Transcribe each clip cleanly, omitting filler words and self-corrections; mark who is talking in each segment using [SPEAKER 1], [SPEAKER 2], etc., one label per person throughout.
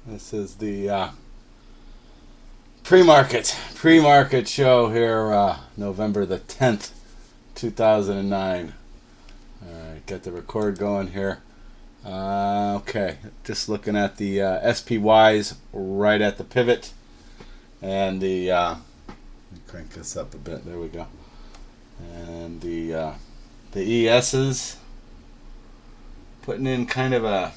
[SPEAKER 1] This is the pre-market show here, November the 10th, 2009. All right, got the record going here. Okay, just looking at the SPYs right at the pivot, and the let me crank this up a bit. There we go. And the ESs putting in kind of a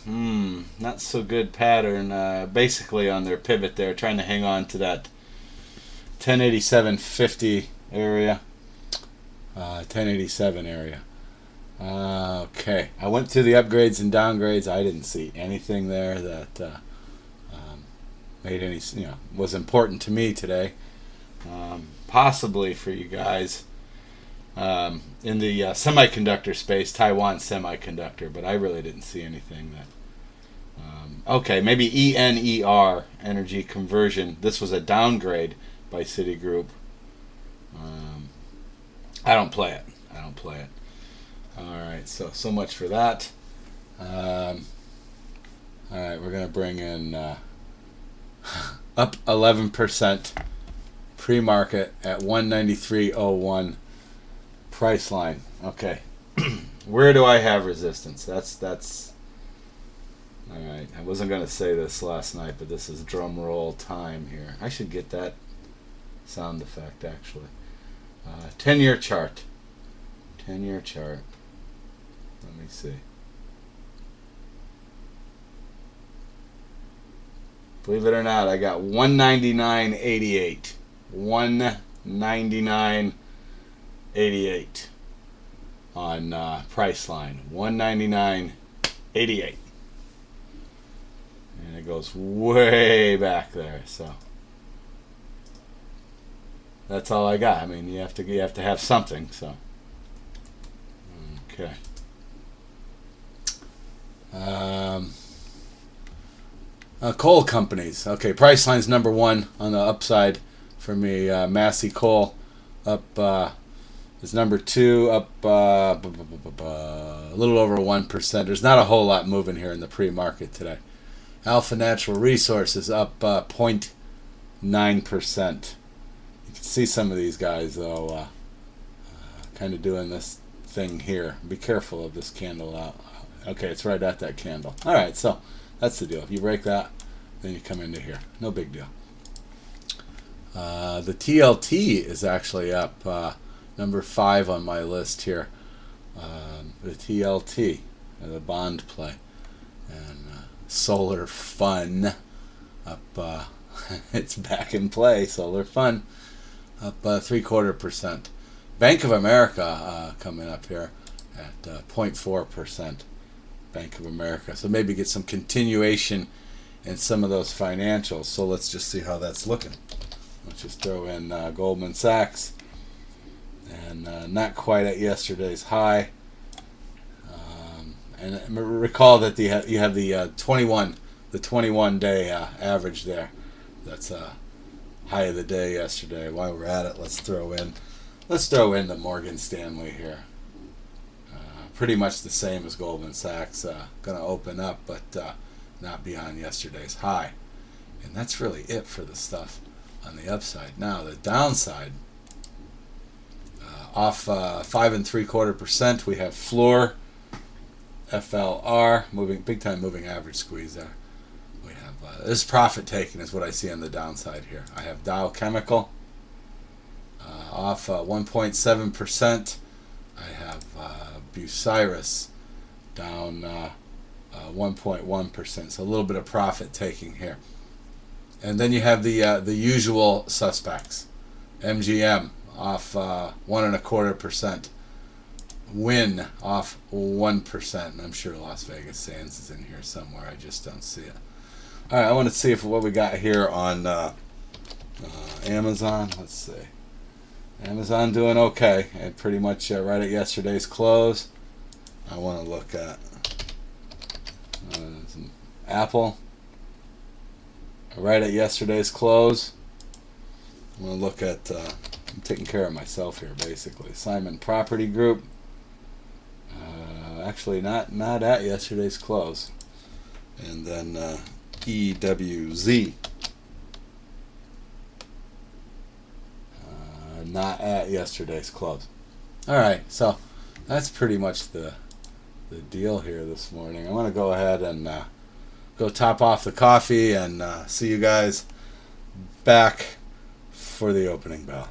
[SPEAKER 1] not so good pattern, basically on their pivot there, trying to hang on to that 1087.50 area, 1087 area. Okay, I went through the upgrades and downgrades. I didn't see anything there that made any, was important to me today. Possibly for you guys. In the semiconductor space, Taiwan Semiconductor, but I really didn't see anything that. Okay, maybe ENER, Energy Conversion. This was a downgrade by Citigroup. I don't play it. All right, so much for that. All right, we're gonna bring in up 11% pre-market at 193.01. Price line. Okay. Where do I have resistance? That's all right. I wasn't going to say this last night, but this is drum roll time here. I should get that sound effect actually. 10-year chart. 10-year chart. Let me see. Believe it or not, I got 199.88. 199.88 on price line. 199.88, and it goes way back there. So that's all I got. I mean, you have to have something. So okay. Coal companies. Okay, price line's number one on the upside for me. Massey Coal up. Is number two, up a little over 1%. There's not a whole lot moving here in the pre-market today. Alpha Natural Resources up 0.9%. You can see some of these guys, though, kind of doing this thing here. Be careful of this candle out. Okay, it's right at that candle. All right, so that's the deal. If you break that, then you come into here. No big deal. The TLT is actually up. Number 5 on my list here, the TLT, the bond play, and Solar Fun up. It's back in play. Solar Fun up 0.75%. Bank of America coming up here at 0.4%. Bank of America. So maybe get some continuation in some of those financials. So let's just see how that's looking. Let's just throw in Goldman Sachs. And not quite at yesterday's high. And recall that you have the 21-day average there. That's high of the day yesterday. While we're at it, let's throw in the Morgan Stanley here. Pretty much the same as Goldman Sachs. Going to open up, but not beyond yesterday's high. And that's really it for the stuff on the upside. Now the downside. Off 5.75%, we have Fluor, FLR, big time moving average squeeze there. We have this profit taking is what I see on the downside here. I have Dow Chemical off 1.7%. I have Bucyrus down 1.1%. So a little bit of profit taking here. And then you have the usual suspects. MGM off 1.25%. Win off 1%. And I'm sure Las Vegas Sands is in here somewhere. I just don't see it. All right, I want to see what we got here on Amazon. Let's see. Amazon doing okay, and pretty much right at yesterday's close. I want to look at Apple. Right at yesterday's close. I'm going to look at. I'm taking care of myself here, basically. Simon Property Group. Actually, not at yesterday's close. And then EWZ. Not at yesterday's close. All right, so that's pretty much the deal here this morning. I'm going to go ahead and go top off the coffee and see you guys back for the opening bell.